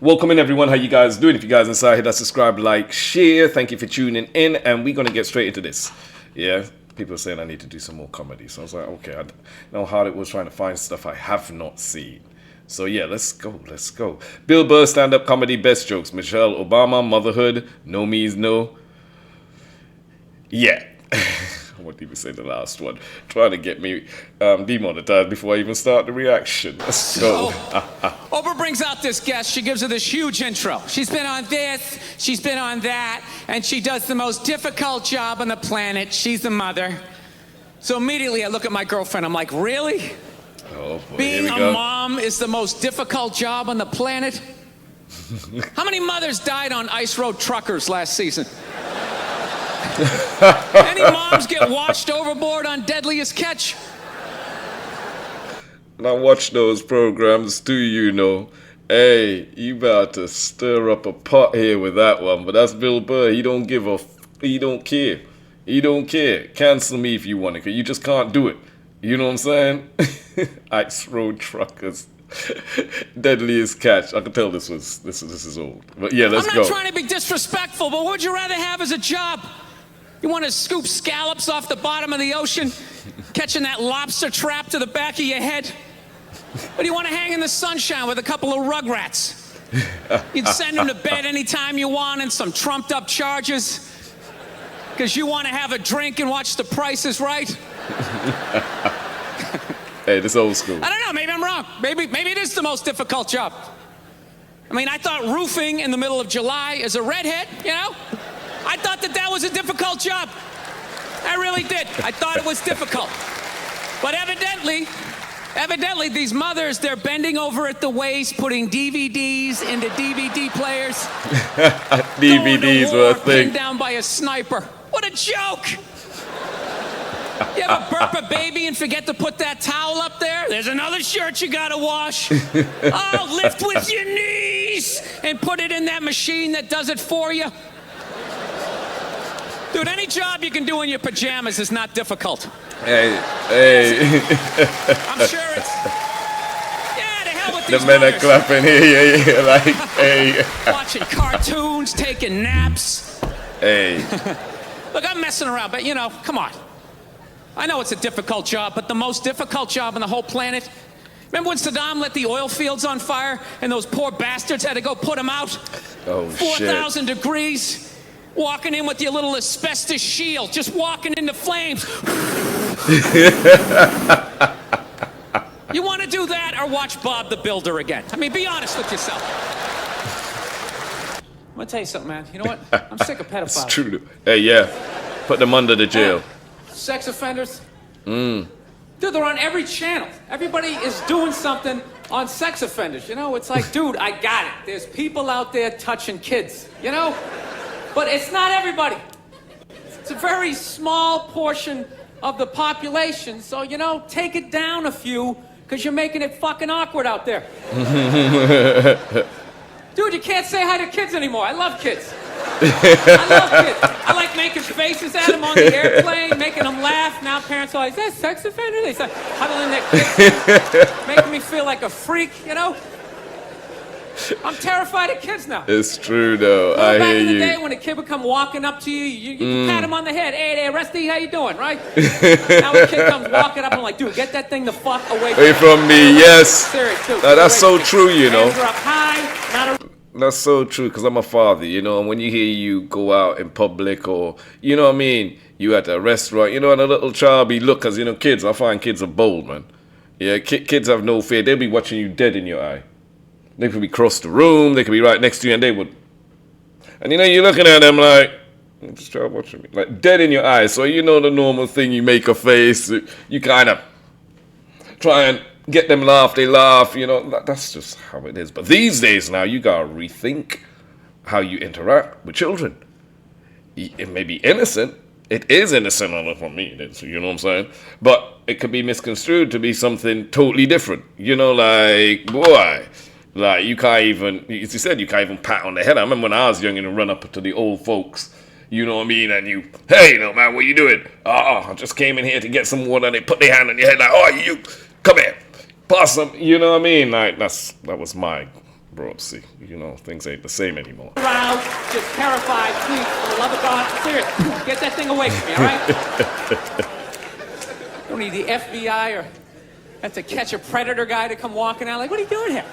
Welcome in, everyone. How you guys doing? If you guys inside, hit that subscribe, like, share. Thank you for tuning in, and we're gonna get straight into this. Yeah, people are saying I need to do some more comedy, so I was like, okay, I know how it was trying to find stuff I have not seen. So yeah, let's go. Bill Burr, stand-up comedy, best jokes. Michelle Obama, Motherhood, no means no. Yeah. I won't even say the last one. Trying to get me demonetized before I even start the reaction. Let's go. Oprah brings out this guest. She gives her this huge intro. She's been on this, she's been on that, and she does the most difficult job on the planet. She's a mother. So immediately I look at my girlfriend. I'm like, really? Oh, boy, Being here we a go. mom is the most difficult job on the planet? How many mothers died on ice road truckers last season? Any moms get washed overboard on Deadliest Catch? And I watch those programs too, you know. Hey, you about to stir up a pot here with that one, but that's Bill Burr. He don't give a he don't care. He don't care. Cancel me if you want it, 'cause you just can't do it. You know what I'm saying? Ice road truckers. Deadliest Catch. I can tell this is old. But yeah, let's I'm go. not trying to be disrespectful, but what would you rather have as a job? You want to scoop scallops off the bottom of the ocean, catching that lobster trap to the back of your head? Or do you want to hang in the sunshine with a couple of rugrats? You'd send them to bed anytime you want and some trumped up charges because you want to have a drink and watch The Price is Right? Hey, this old school. I don't know, maybe I'm wrong. Maybe it is the most difficult job. I mean, I thought roofing in the middle of July as a redhead, you know? I thought that was a difficult job. I really did. I thought it was difficult. But evidently, these mothers, they're bending over at the waist, putting DVDs into DVD players. DVDs were a thing. Pinned down by a sniper. What a joke! You ever burp a baby and forget to put that towel up there? There's another shirt you gotta wash. Oh, lift with your knees and put it in that machine that does it for you. Dude, any job you can do in your pajamas is not difficult. Hey. I'm sure it's... Yeah, to hell with these The men are mothers. clapping here, yeah, like, hey. Watching cartoons, taking naps. Hey. Look, I'm messing around, but you know, come on. I know it's a difficult job, but the most difficult job on the whole planet. Remember when Saddam lit the oil fields on fire and those poor bastards had to go put them out? Oh, shit. 4,000 degrees. Walking in with your little asbestos shield, just walking into flames. You want to do that or watch Bob the Builder again? I mean, be honest with yourself. I'm going to tell you something, man. You know what? I'm sick of pedophiles. It's true. Hey, yeah. Put them under the jail. Sex offenders. Dude, they're on every channel. Everybody is doing something on sex offenders. You know, it's like, dude, I got it. There's people out there touching kids, you know? But it's not everybody. It's a very small portion of the population. So, you know, take it down a few, because you're making it fucking awkward out there. Dude, you can't say hi to kids anymore. I love kids. I love kids. I like making faces at them on the airplane, making them laugh. Now parents are like, is that a sex offender? They start huddling their kids, making me feel like a freak, you know? I'm terrified of kids now. It's true, though. Well, I back hear in the you. day when a kid would come walking up to you, you pat him on the head. Hey there, Rusty, how you doing, right? Now a kid comes walking up and I'm like, dude, get that thing the fuck away Away from me, yes. Serious, dude. Now, that's so true, you know. Hands are up high, not a... That's so true, because I'm a father, you know, and when you hear you go out in public or, you know what I mean, you at a restaurant, you know, and a little child be look, because, you know, kids, I find kids are bold, man. Yeah, kids have no fear. They'll be watching you dead in your eye. They could be across the room, they could be right next to you, and they would. And you know, you're looking at them like, this child watching me, like dead in your eyes. So you know the normal thing, you make a face, you kind of try and get them laugh, they laugh, you know, that's just how it is. But these days now, you gotta rethink how you interact with children. It may be innocent. It is innocent, I know for me, it is, you know what I'm saying? But it could be misconstrued to be something totally different. You know, like, boy, like you can't even, as you said, you can't even pat on the head. I remember when I was young and you run up to the old folks, you know what I mean, and you, hey, no man, what you doing? I just came in here to get some water, and they put their hand on your head like, oh, you, come here, pass some, you know what I mean? Like, that was my bro. See, you know, things ain't the same anymore. Around, just terrified. Please, for the love of God, serious. Get that thing away from me, all right? Don't need the FBI or have to catch a predator guy to come walking out. Like, what are you doing here?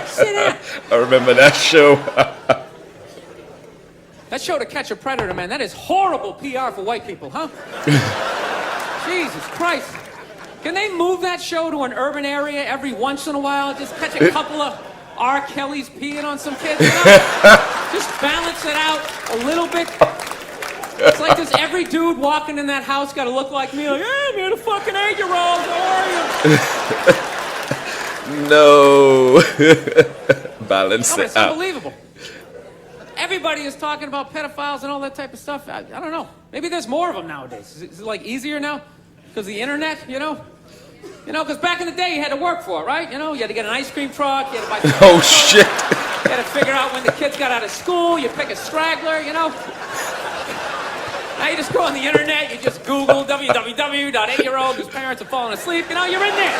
Sit down. I remember that show. That show, To Catch a Predator, man, that is horrible PR for white people, huh? Jesus Christ. Can they move that show to an urban area every once in a while? Just catch a couple of R. Kelly's peeing on some kids, you know? Just balance it out a little bit. It's like this every dude walking in that house got to look like me. Like, yeah, I'm here to fucking 8-year-old. How are you? No. Balance it It's out. unbelievable. Everybody is talking about pedophiles and all that type of stuff. I don't know. Maybe there's more of them nowadays. Is it like easier now? Because the internet, you know? You know, because back in the day you had to work for it, right? You know, you had to get an ice cream truck, you had to buy Oh, shit. You had to figure out when the kids got out of school, you pick a straggler, you know? Now you just go on the internet, you just Google www.8-year-old whose parents have fallen asleep, you know, you're in there.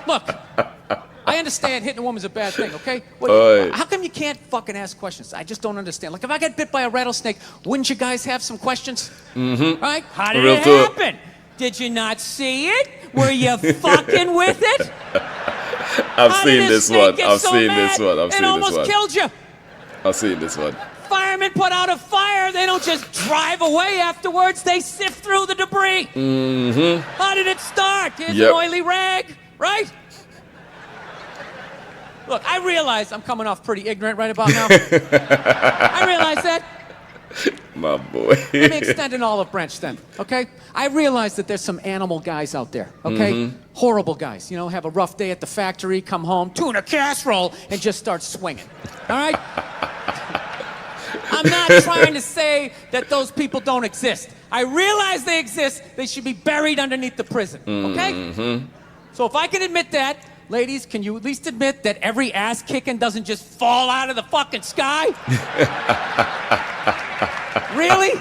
Look, I understand hitting a woman's a bad thing, okay? How come you can't fucking ask questions? I just don't understand. Like, if I get bit by a rattlesnake, wouldn't you guys have some questions? Mm-hmm. Right? How did it happen? Did you not see it? Were you fucking with it? I've seen this one. I've seen this one. It almost killed you. I've seen this one. Firemen put out a fire. They don't just drive away afterwards. They sift through the debris. Mm-hmm. How did it start? Here's an oily rag, right? Look, I realize I'm coming off pretty ignorant right about now. I realize that. My boy. Let me extend an olive branch then, okay? I realize that there's some animal guys out there, okay? Mm-hmm. Horrible guys, you know, have a rough day at the factory, come home, tuna casserole, and just start swinging, all right? I'm not trying to say that those people don't exist. I realize they exist. They should be buried underneath the prison, okay? Mm-hmm. So if I can admit that, ladies, can you at least admit that every ass kicking doesn't just fall out of the fucking sky? Really?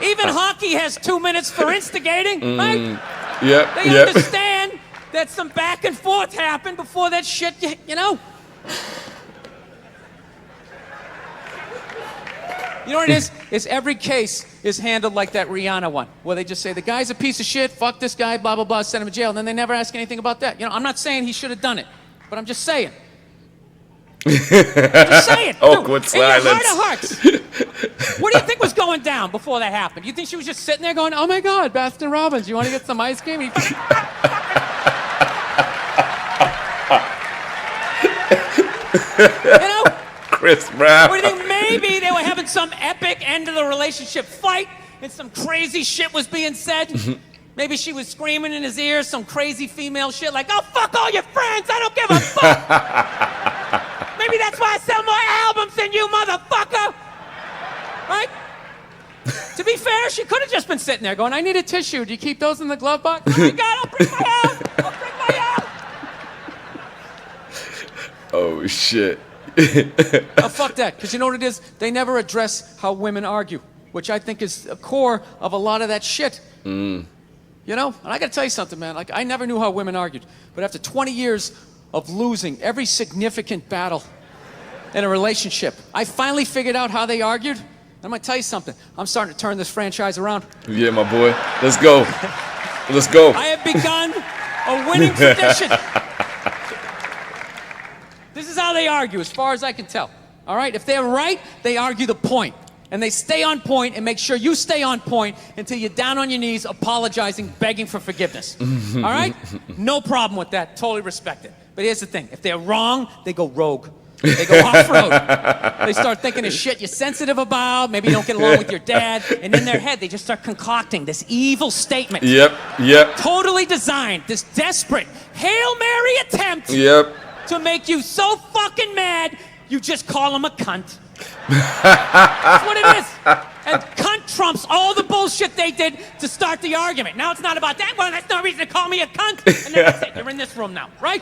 Even hockey has 2 minutes for instigating, right? Yep. They understand that some back and forth happened before that shit, you know? You know what it is? Is every case is handled like that Rihanna one, where they just say, the guy's a piece of shit, fuck this guy, blah, blah, blah, send him to jail, and then they never ask anything about that. You know, I'm not saying he should have done it, but I'm just saying. Just saying. Awkward silence. In your heart of hearts, what do you think was going down before that happened? You think she was just sitting there going, oh my God, Baskin Robbins, you want to get some ice cream? You know? Chris Brown. Or do you think maybe they were having some epic end of the relationship fight and some crazy shit was being said? Maybe she was screaming in his ear some crazy female shit like, oh, fuck all your friends, I don't give a fuck. Maybe that's why I sell more albums than you, motherfucker. Right? To be fair, she could have just been sitting there going, I need a tissue. Do you keep those in the glove box? Oh my God, I'll bring my out. I'll bring my out. Oh, shit. Oh, fuck that, because you know what it is? They never address how women argue, which I think is a core of a lot of that shit. You know? And I gotta tell you something, man. Like, I never knew how women argued. But after 20 years of losing every significant battle in a relationship, I finally figured out how they argued. I'm gonna tell you something. I'm starting to turn this franchise around. Yeah, my boy. Let's go. Let's go. I have begun a winning tradition. This is how they argue, as far as I can tell. All right? If they're right, they argue the point. And they stay on point and make sure you stay on point until you're down on your knees, apologizing, begging for forgiveness. All right? No problem with that. Totally respect it. But here's the thing. If they're wrong, they go rogue. They go off-road. They start thinking of shit you're sensitive about. Maybe you don't get along with your dad. And in their head, they just start concocting this evil statement. Yep. Totally designed. This desperate Hail Mary attempt. Yep. To make you so fucking mad, you just call him a cunt. That's what it is. And cunt trumps all the bullshit they did to start the argument. Now it's not about that. Well, that's no reason to call me a cunt. And then that's it. You're in this room now, right?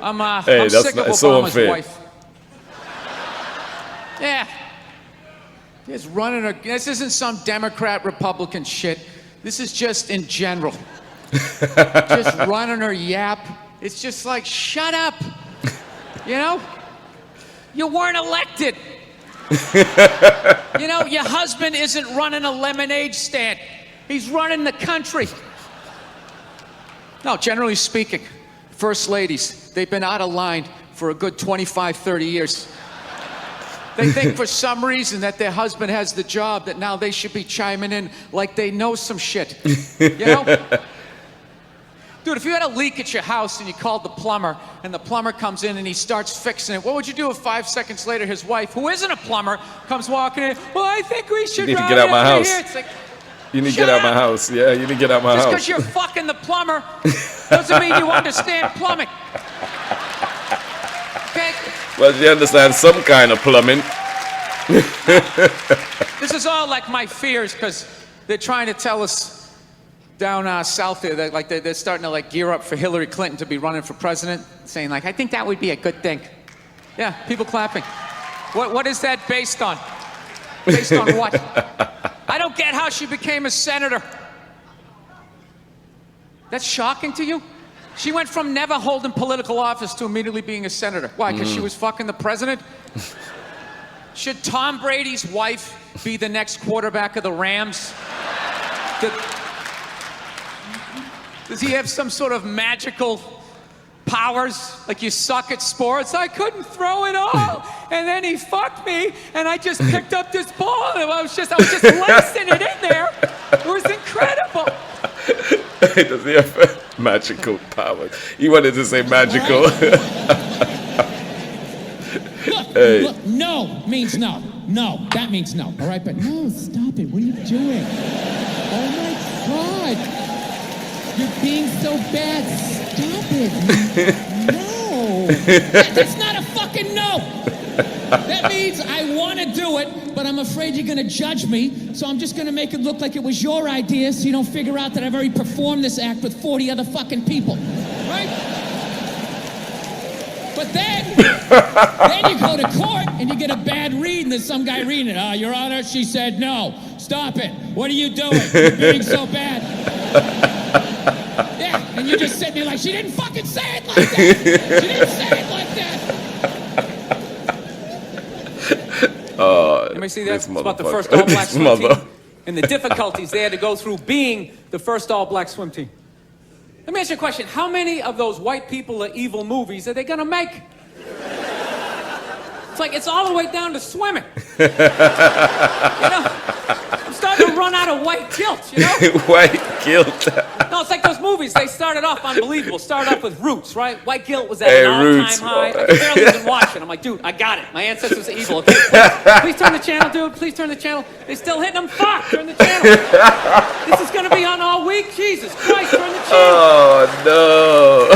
I'm sick of Obama's wife. Yeah. This isn't some Democrat, Republican shit. This is just in general. just running her yap. It's just like, shut up. You know? You weren't elected. You know, your husband isn't running a lemonade stand. He's running the country. No, generally speaking, first ladies, they've been out of line for a good 25, 30 years. They think for some reason that their husband has the job, that now they should be chiming in like they know some shit. You know? Dude, if you had a leak at your house and you called the plumber, and the plumber comes in and he starts fixing it, what would you do if 5 seconds later his wife, who isn't a plumber, comes walking in? Well, I think we should You need to get out my house. It's like, You need to get out my house. Yeah, you need to get out my just house. because you're fucking the plumber doesn't mean you understand plumbing. Okay? Well, you understand some kind of plumbing. This is all like my fears, because they're trying to tell us down south there that like they're starting to like gear up for Hillary Clinton to be running for president, saying like, I think that would be a good thing. Yeah, people clapping. What is that based on? Based on what? I don't get how she became a senator. That's shocking to you? She went from never holding political office to immediately being a senator. Why? Because she was fucking the president? Should Tom Brady's wife be the next quarterback of the Rams? Does he have some sort of magical powers? Like, you suck at sports? I couldn't throw it all, and then he fucked me, and I just picked up this ball, and I was just lacing it in there. It was incredible. Does he have magical powers? He wanted to say magical. Hey. Look, no means no. No, that means no. All right, but no, stop it. What are you doing? Oh my God. You're being so bad. Stop it. No. That's not a fucking no. That means I want to do it, but I'm afraid you're going to judge me, so I'm just going to make it look like it was your idea so you don't figure out that I've already performed this act with 40 other fucking people. Right? But then you go to court and you get a bad read and there's some guy reading it. Your Honor, she said no. Stop it. What are you doing? You're being so bad. Yeah, and you're just sitting there like, she didn't fucking say it like that. She didn't say it like that. Anybody see that? It's about the first all-black swim team and the difficulties they had to go through being the first all-black swim team. Let me ask you a question. How many of those white people are evil movies are they gonna make? It's like, it's all the way down to swimming. You know? I'm starting to run out of white guilt, you know? White guilt. No, it's like those movies. They started off unbelievable. Started off with Roots, right? White guilt was at an all-time high. I could barely even watch it. I'm like, dude, I got it. My ancestors are evil. Okay, please turn the channel, dude. Please turn the channel. They're still hitting them. Fuck, turn the channel. This is going to be on all week? Jesus Christ, turn the channel. Oh, no.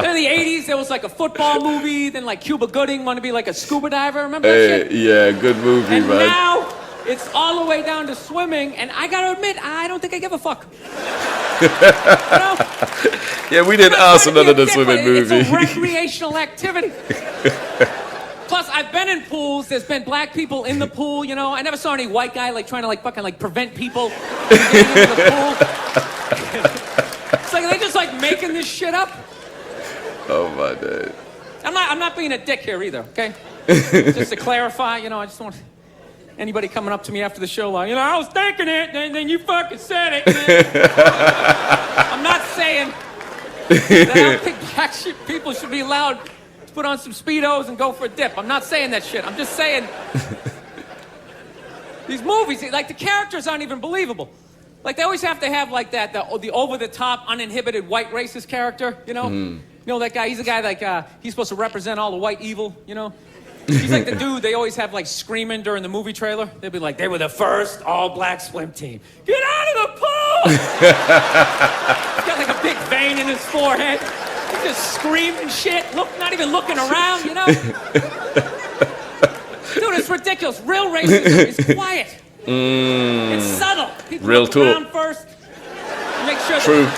In the 80s, there was like a football movie. Then like Cuba Gooding wanted to be like a scuba diver. Remember that shit? Yeah, good movie, and man. Now, it's all the way down to swimming, and I gotta admit, I don't think I give a fuck. You know? Yeah, we didn't ask another the swimming movie. It's a recreational activity. Plus, I've been in pools. There's been black people in the pool, you know. I never saw any white guy like trying to like fucking like prevent people from getting into the pool. It's like, are they just like making this shit up? Oh my God. I'm not being a dick here either, okay? Just to clarify, you know, I just don't want anybody coming up to me after the show like, you know, I was thinking it, then you fucking said it. I'm not saying that I don't think black people should be allowed to put on some Speedos and go for a dip. I'm not saying that shit. I'm just saying these movies, like the characters aren't even believable. Like they always have to have like that, the over-the-top, uninhibited white racist character, you know? You know that guy, he's a guy like, he's supposed to represent all the white evil, you know? He's like the dude they always have like screaming during the movie trailer. They'll be like, they were the first all-black swim team. Get out of the pool! He's got like a big vein in his forehead. He's just screaming shit, not even looking around, you know? Dude, it's ridiculous. Real racism is quiet. It's subtle. People Real look talk. around first. Make sure True.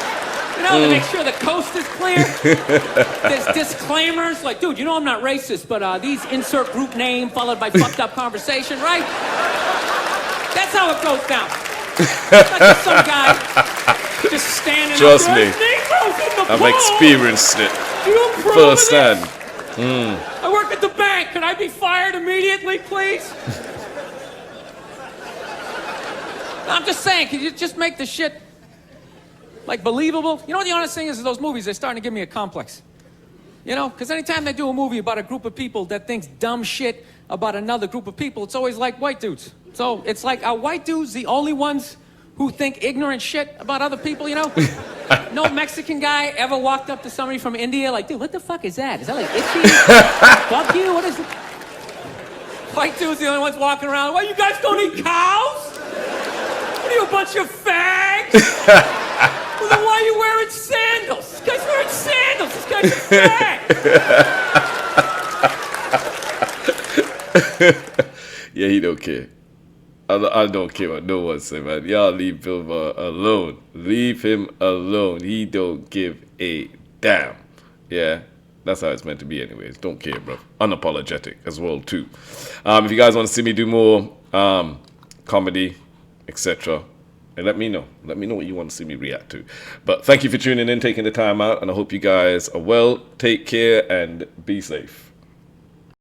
You know, to make sure the coast is clear. There's disclaimers like, dude, you know I'm not racist, but these insert group name followed by fucked up conversation, right? That's how it goes down. Not just some guy just standing Trust up me. there. Negroes in the I've pool. experienced it You approve of firsthand. this? I work at the bank. Can I be fired immediately, please? I'm just saying, can you just make the shit, like, believable? You know what the honest thing is those movies, they're starting to give me a complex. You know, because anytime they do a movie about a group of people that thinks dumb shit about another group of people, it's always like white dudes. So it's like, are white dudes the only ones who think ignorant shit about other people, you know? No Mexican guy ever walked up to somebody from India like, dude, what the fuck is that? Is that like itchy? Fuck you? What is it? White dudes the only ones walking around, well, you guys don't eat cows? What are you, a bunch of fags? Well, then why are you wearing sandals? This guy's wearing sandals. This guy's a fag. Yeah, he don't care. I don't care what no one say, man. Y'all leave him alone. Leave him alone. He don't give a damn. Yeah, that's how it's meant to be anyways. Don't care, bro. Unapologetic as well, too. If you guys want to see me do more comedy, etc., let me know. Let me know what you want to see me react to. But thank you for tuning in, taking the time out, and I hope you guys are well. Take care and be safe.